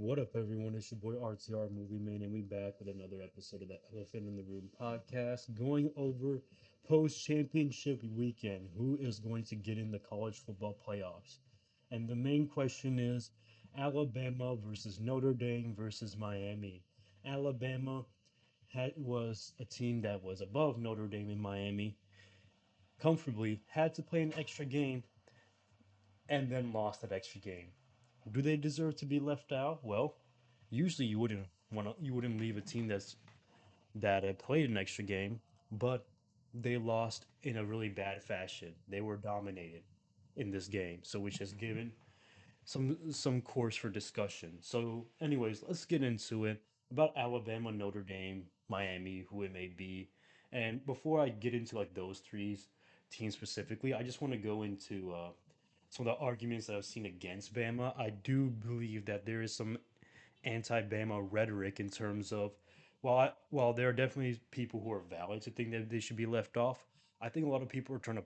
What up, everyone? It's your boy RTR Movie Man, and we back with another episode of the Elephant in the Room podcast, going over post championship weekend. Who is going to get in the college football playoffs? And the main question is Alabama versus Notre Dame versus Miami. Alabama was a team that was above Notre Dame and Miami comfortably, had to play an extra game, and then lost that extra game. Do they deserve to be left out? Well, usually you wouldn't leave a team that had played an extra game, but they lost in a really bad fashion. They were dominated in this game, so which has given some course for discussion. So, anyways, let's get into it about Alabama, Notre Dame, Miami, who it may be. And before I get into like those three teams specifically, I just want to go into some of the arguments that I've seen against Bama. I do believe that there is some anti-Bama rhetoric in terms of while there are definitely people who are valid to think that they should be left off. I think a lot of people are trying to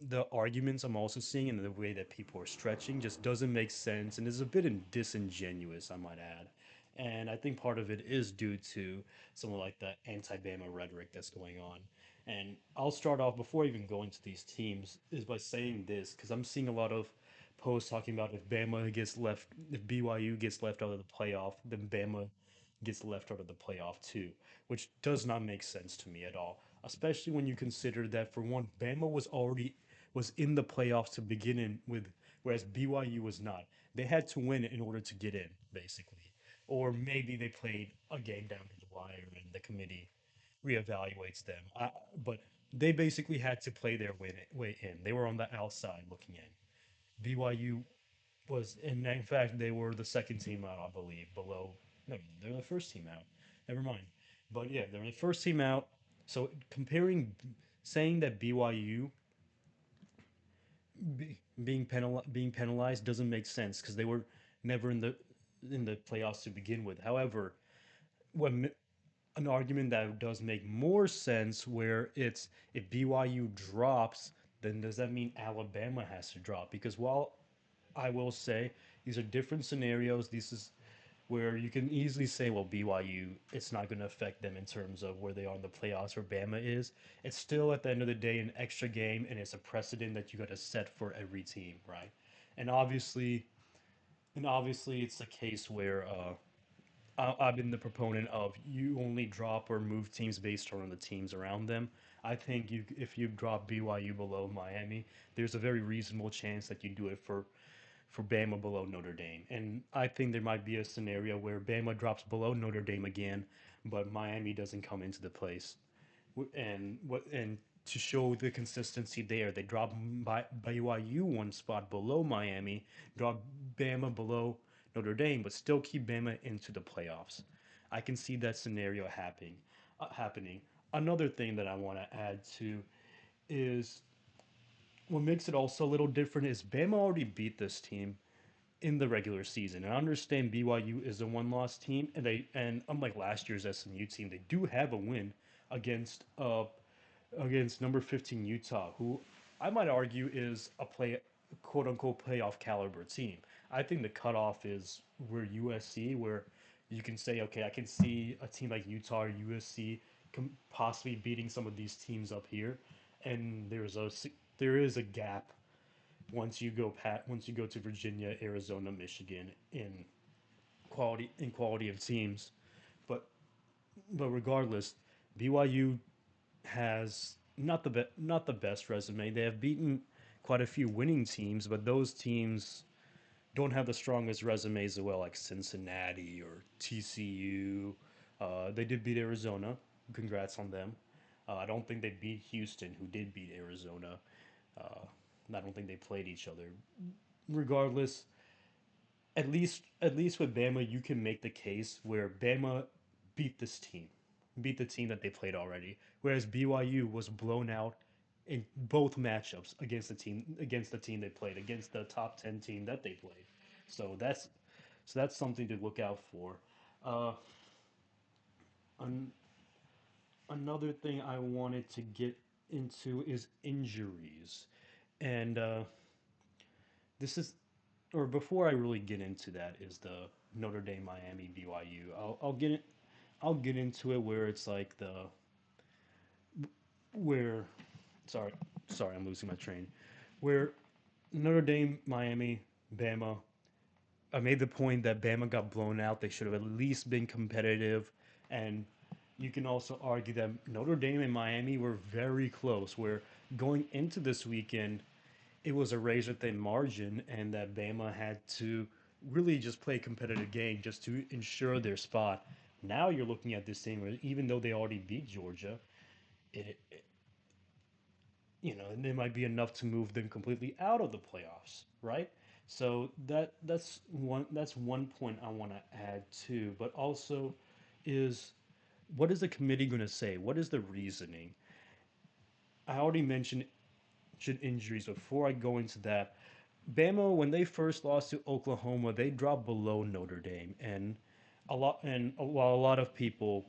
the arguments I'm also seeing and the way that people are stretching just doesn't make sense and is a bit disingenuous, I might add. And I think part of it is due to some of like the anti-Bama rhetoric that's going on. And I'll start off before even going to these teams is by saying this because I'm seeing a lot of posts talking about if BYU gets left out of the playoff, then Bama gets left out of the playoff too, which does not make sense to me at all. Especially when you consider that for one, Bama was in the playoffs to begin in with, whereas BYU was not. They had to win in order to get in, basically. Or maybe they played a game down to the wire and the committee reevaluates them. But they basically had to play their way in. They were on the outside looking in. BYU was, and in fact, they were the second team out, I believe, below. No, they're the first team out. Never mind. But yeah, they're the first team out. So saying that BYU being penalized doesn't make sense because they were never in the playoffs to begin with. However, when an argument that does make more sense where it's if BYU drops, then does that mean Alabama has to drop? Because while I will say these are different scenarios, this is where you can easily say, well, BYU, it's not going to affect them in terms of where they are in the playoffs or Bama is. It's still at the end of the day an extra game, and it's a precedent that you got to set for every team, right? And obviously, and obviously, it's a case where I've been the proponent of you only drop or move teams based on the teams around them. I think if you drop BYU below Miami, there's a very reasonable chance that you do it for Bama below Notre Dame. And I think there might be a scenario where Bama drops below Notre Dame again, but Miami doesn't come into the place. And to show the consistency there, they drop BYU one spot below Miami, drop Bama below Notre Dame, but still keep Bama into the playoffs. I can see that scenario happening. Another thing that I want to add to is what makes it also a little different is Bama already beat this team in the regular season. And I understand BYU is a one-loss team, and unlike last year's SMU team, they do have a win against against number 15 Utah, who I might argue is a quote unquote playoff caliber team. I think the cutoff is where USC, where you can say, okay, I can see a team like Utah or USC possibly beating some of these teams up here, and there is a gap once you go to Virginia, Arizona, Michigan in quality of teams. But regardless, BYU has not the best resume. They have beaten quite a few winning teams, but those teams don't have the strongest resumes as well, like Cincinnati or TCU. They did beat Arizona. Congrats on them. I don't think they beat Houston, who did beat Arizona. Uh, I don't think they played each other. Regardless, at least with Bama, you can make the case where Bama beat this team, beat the team that they played already, whereas BYU was blown out in both matchups against the team they played, against the top 10 team that they played. So that's something to look out for. Uh, an, Another thing I wanted to get into is injuries, and this is or before I really get into that, is the Notre Dame, Miami, BYU. I'll get into it where it's like the where sorry sorry I'm losing my train, where Notre Dame, Miami, Bama. I made the point that Bama got blown out. They should have at least been competitive, and you can also argue that Notre Dame and Miami were very close. Where going into this weekend, it was a razor thin margin, and that Bama had to really just play a competitive game just to ensure their spot. Now you're looking at this thing where even though they already beat Georgia, it it might be enough to move them completely out of the playoffs, right? So that's one point I want to add too, but also is what is the committee going to say? What is the reasoning? I already mentioned injuries. Before I go into that, Bama, when they first lost to Oklahoma, they dropped below Notre Dame, and while a lot of people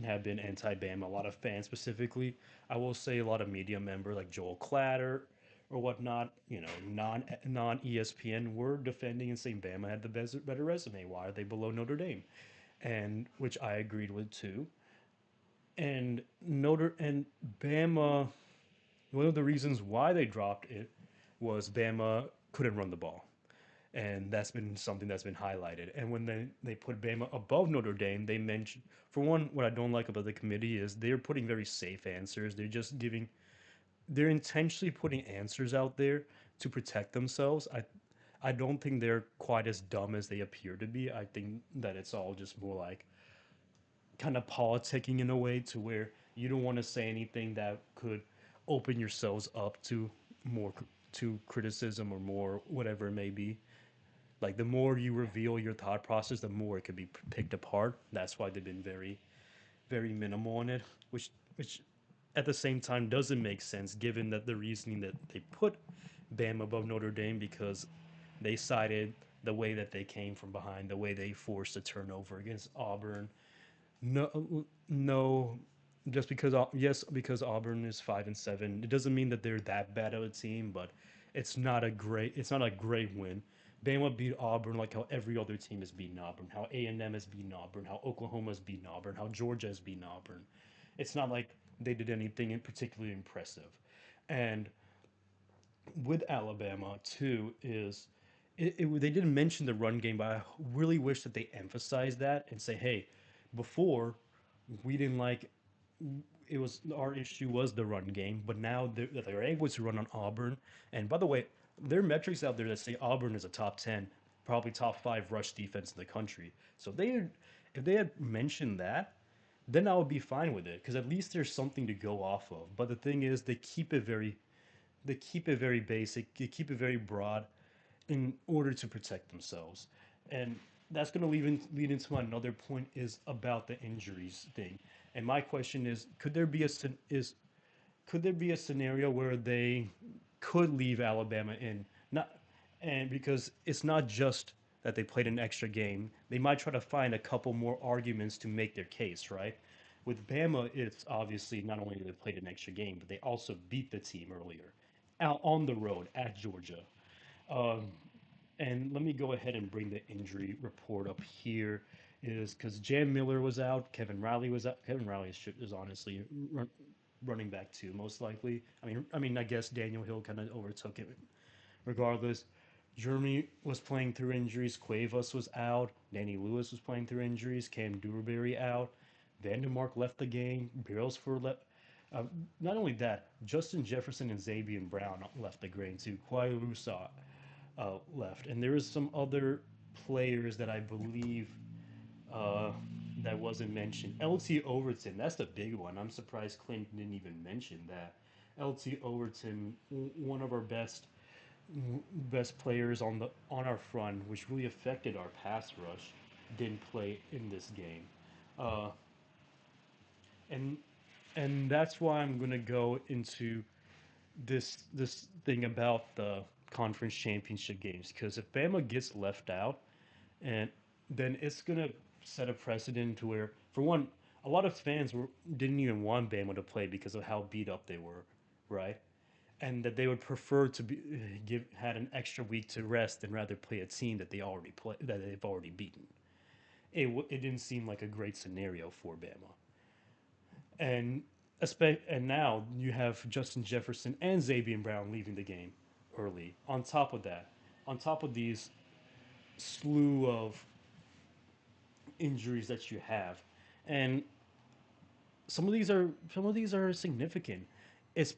have been anti-Bama, a lot of fans specifically, I will say a lot of media members like Joel Clatter or whatnot, non ESPN were defending and saying Bama had the better resume. Why are they below Notre Dame? And which I agreed with too. And Notre and Bama, one of the reasons why they dropped it was Bama couldn't run the ball, and that's been something that's been highlighted. And when they put Bama above Notre Dame, they mentioned, for one, what I don't like about the committee is they're putting very safe answers. They're intentionally putting answers out there to protect themselves. I don't think they're quite as dumb as they appear to be. I think that it's all just more like kind of politicking in a way to where you don't want to say anything that could open yourselves up to more to criticism or more whatever it may be. Like the more you reveal your thought process, the more it could be picked apart. That's why they've been very minimal on it, which at the same time doesn't make sense given that the reasoning that they put Bam above Notre Dame because they cited the way that they came from behind, the way they forced a turnover against Auburn. No, just because yes, because Auburn is 5-7, it doesn't mean that they're that bad of a team, but it's not a great win. Bama beat Auburn like how every other team has beaten Auburn, how A&M has beaten Auburn, how Oklahoma has beaten Auburn, how Georgia has beaten Auburn. It's not like they did anything in particularly impressive. And with Alabama too is they didn't mention the run game, but I really wish that they emphasized that and say, hey, before we didn't like it was our issue was the run game, but now they're able to run on Auburn. And by the way, there are metrics out there that say Auburn is a top 10, probably top 5 rush defense in the country. So if they had mentioned that, then I would be fine with it because at least there's something to go off of. But the thing is, they keep it very basic, they keep it very broad in order to protect themselves. And that's going to lead into another point is about the injuries thing. And my question is, could there be a scenario where they could leave Alabama in? Not and because it's not just that they played an extra game, they might try to find a couple more arguments to make their case, right? With Bama, it's obviously not only they played an extra game, but they also beat the team earlier out on the road at Georgia. Um, and let me go ahead and bring the injury report up here. Is because Jam Miller was out, Kevin Riley was out. Kevin Riley is honestly running back too, most likely. I guess Daniel Hill kind of overtook it. Regardless, Jeremy was playing through injuries. Cuevas was out. Danny Lewis was playing through injuries. Cam Durberry out. Vandermark left the game. Brailsford left. Uh, Not only that, Justin Jefferson and Xavier Brown left the game too. Kwai Rusa left, and there is some other players that I believe uh, that wasn't mentioned. LT Overton, that's the big one. I'm surprised Clint didn't even mention that. LT Overton, one of our best players on our front, which really affected our pass rush, didn't play in this game, uh, and that's why I'm gonna go into this thing about the conference championship games because if Bama gets left out, and then it's gonna set a precedent to where, for one, a lot of fans didn't even want Bama to play because of how beat up they were, right? and that they would prefer to be give had an extra week to rest and rather play a team that they've already beaten. It didn't seem like a great scenario for Bama, and and now you have Justin Jefferson and Xavier Brown leaving the game early. On top of that, on top of these slew of injuries that you have, and some of these are significant. It's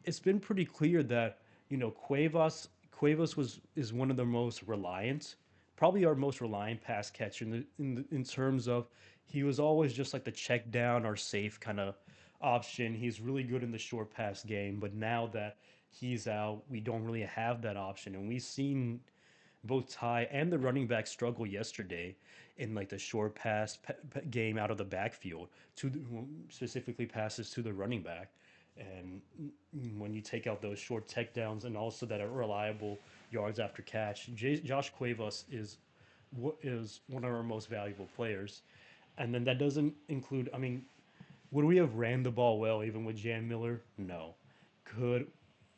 it's been pretty clear that Cuevas was is one of the most reliant, probably our most reliant pass catcher in terms of he was always just like the check down or safe kind of option. He's really good in the short pass game, but now that he's out, we don't really have that option, and we've seen both Ty and the running back struggle yesterday in like the short game out of the backfield to specifically passes to the running back. And when you take out those short tech downs and also that are reliable yards after catch, Josh Cuevas is one of our most valuable players. And then that doesn't include. I mean, would we have ran the ball well even with Jan Miller? No. Could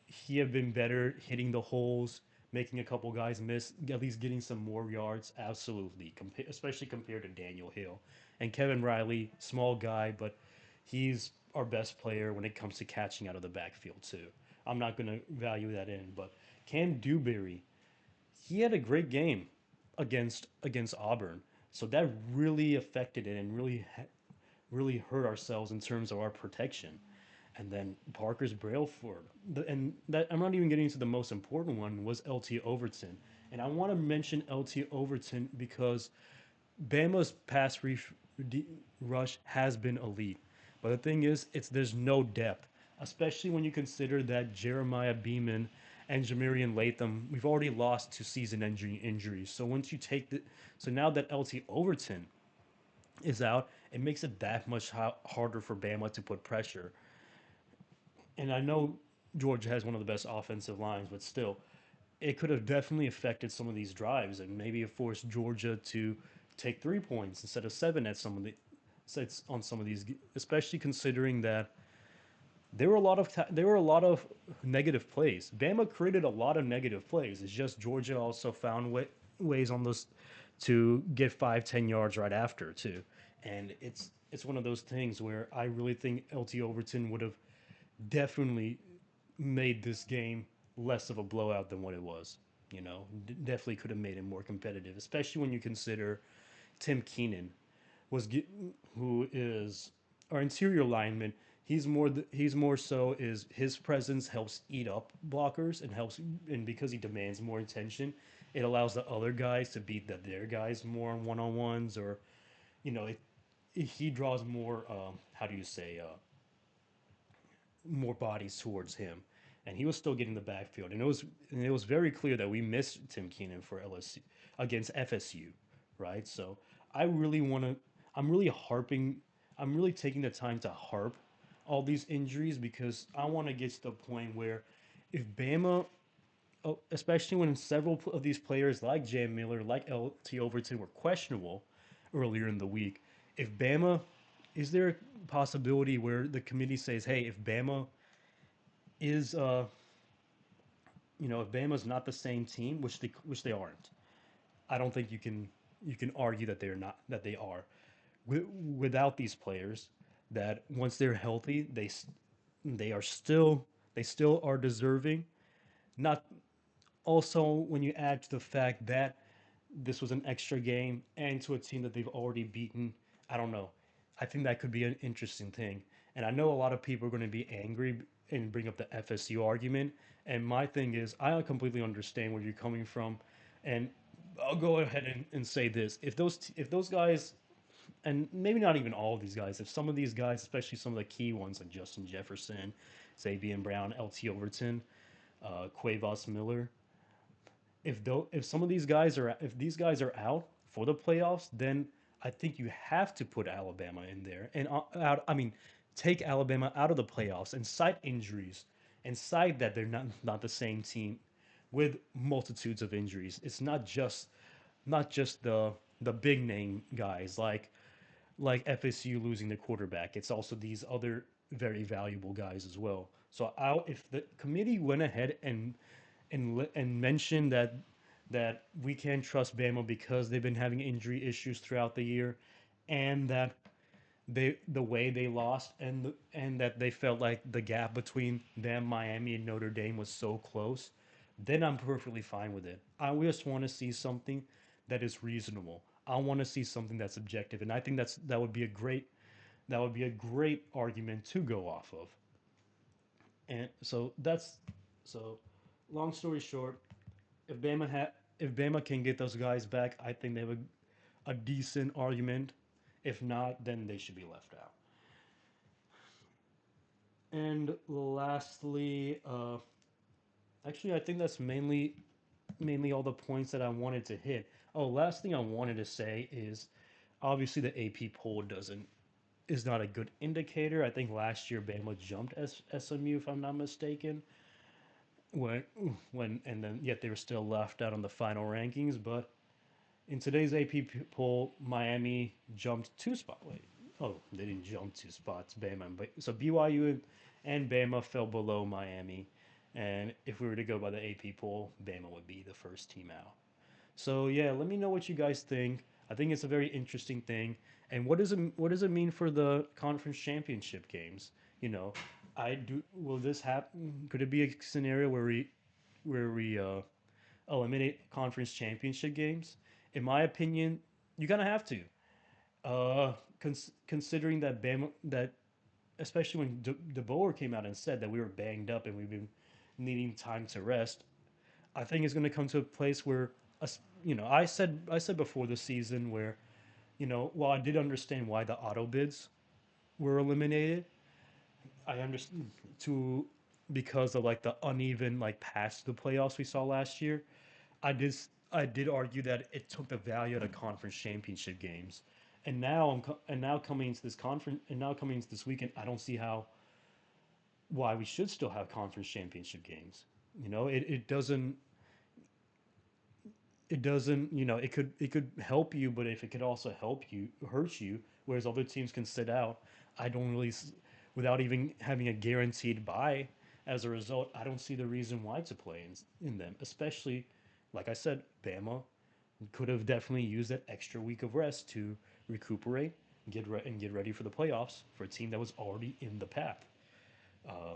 he have been better hitting the holes, making a couple guys miss, at least getting some more yards? Absolutely, especially compared to Daniel Hill and Kevin Riley, small guy, but he's our best player when it comes to catching out of the backfield too. I'm not going to value that in, but Cam Dewberry, he had a great game against Auburn, so that really affected it and really hurt ourselves in terms of our protection. And then Parker's Brailford, and that I'm not even getting into the most important one was LT Overton, and I want to mention LT Overton because Bama's rush has been elite, but the thing is, it's there's no depth, especially when you consider that Jeremiah Beeman and Jamarian Latham, we've already lost to season-ending injuries. So once you take the, so now that LT Overton is out, it makes it that much harder for Bama to put pressure. And I know Georgia has one of the best offensive lines, but still, it could have definitely affected some of these drives and maybe it forced Georgia to take 3 points instead of seven at some of the sets on some of these, especially considering that there were a lot of negative plays. Bama created a lot of negative plays. It's just Georgia also found ways on those to get 5-10 yards right after too, and it's one of those things where I really think LT Overton would have definitely made this game less of a blowout than what it was. Definitely could have made it more competitive, especially when you consider Tim Keenan was who is our interior lineman. He's more so is his presence helps eat up blockers and helps, and because he demands more attention, it allows the other guys to beat their guys more on one on ones or you know it, he draws more how do you say more bodies towards him, and he was still getting the backfield. And it was very clear that we missed Tim Keenan for LSU against FSU, right? So I really want to. I'm really harping. I'm really taking the time to harp all these injuries because I want to get to the point where if Bama, especially when several of these players like Jam Miller, like LT Overton were questionable earlier in the week, if Bama, is there a possibility where the committee says, hey, if Bama is if Bama's not the same team, which they aren't, I don't think you can argue that they're not that they are without these players. That once they're healthy, they are still they still are deserving. Not also when you add to the fact that this was an extra game and to a team that they've already beaten. I don't know. I think that could be an interesting thing. And I know a lot of people are going to be angry and bring up the FSU argument. And my thing is, I completely understand where you're coming from. And I'll go ahead and say this: if those guys, and maybe not even all of these guys, if some of these guys, especially some of the key ones like Justin Jefferson, Xavier Brown, LT Overton, Cuevas Miller, if some of these guys are if these guys are out for the playoffs, then I think you have to put Alabama in there and out. I mean, take Alabama out of the playoffs and cite injuries and cite that they're not the same team with multitudes of injuries. It's not just the big name guys like FSU losing the quarterback. It's also these other very valuable guys as well. So if the committee went ahead and mentioned that we can't trust Bama because they've been having injury issues throughout the year, and that the way they lost and that they felt like the gap between them, Miami, and Notre Dame was so close, then I'm perfectly fine with it. I just want to see something that is reasonable. I want to see something that's objective, and I think that would be a great argument to go off of. And so that's so. Long story short, if if Bama can get those guys back, I think they have a decent argument. If not, then they should be left out. And lastly, actually, I think that's mainly all the points that I wanted to hit. Oh, last thing I wanted to say is obviously the AP poll doesn't is not a good indicator. I think last year Bama jumped SMU if I'm not mistaken. When and then yet they were still left out on the final rankings. But in today's AP poll, Miami jumped 2 spots. Wait, oh, they didn't jump 2 spots. Bama, but so BYU and Bama fell below Miami, and if we were to go by the AP poll, Bama would be the first team out. So yeah, let me know what you guys think. I think it's a very interesting thing. And what does it mean for the conference championship games? You know, I do. Will this happen? Could it be a scenario where we eliminate conference championship games? In my opinion, you kind of have to. Considering that Bama, that especially when DeBoer came out and said that we were banged up and we've been needing time to rest, I think it's going to come to a place where, I said before the season where, while I did understand why the auto bids were eliminated, I understand to because of like the uneven like pass to the playoffs we saw last year. I did I did argue that it took the value of the conference championship games, and now coming into this conference and now coming into this weekend, I don't see how why we should still have conference championship games. It doesn't it could help you, but if it could also help you hurt you, whereas other teams can sit out. I don't really without even having a guaranteed bye. As a result, I don't see the reason why to play in them, especially like I said, Bama could have definitely used that extra week of rest to recuperate, and get ready for the playoffs for a team that was already in the path. uh,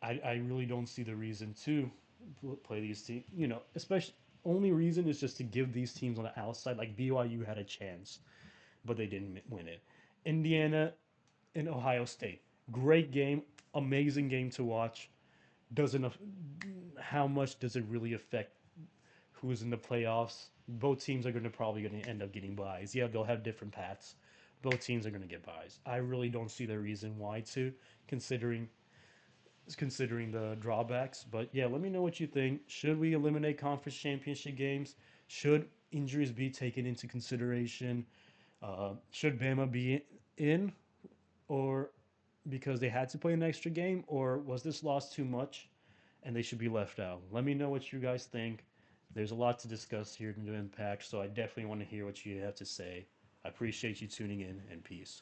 I really don't see the reason to play these teams. Especially only reason is just to give these teams on the outside. Like BYU had a chance, but they didn't win it. Indiana and Ohio State, great game, amazing game to watch. Doesn't How much does it really affect who's in the playoffs? Both teams are probably going to end up getting buys. Yeah, they'll have different paths. Both teams are going to get buys. I really don't see the reason why to, considering considering the drawbacks. But yeah, let me know what you think. Should we eliminate conference championship games? Should injuries be taken into consideration? Should Bama be in, or because they had to play an extra game, or was this loss too much and they should be left out? Let me know what you guys think. There's a lot to discuss here in the Impact, so I definitely want to hear what you have to say. I appreciate you tuning in, and peace.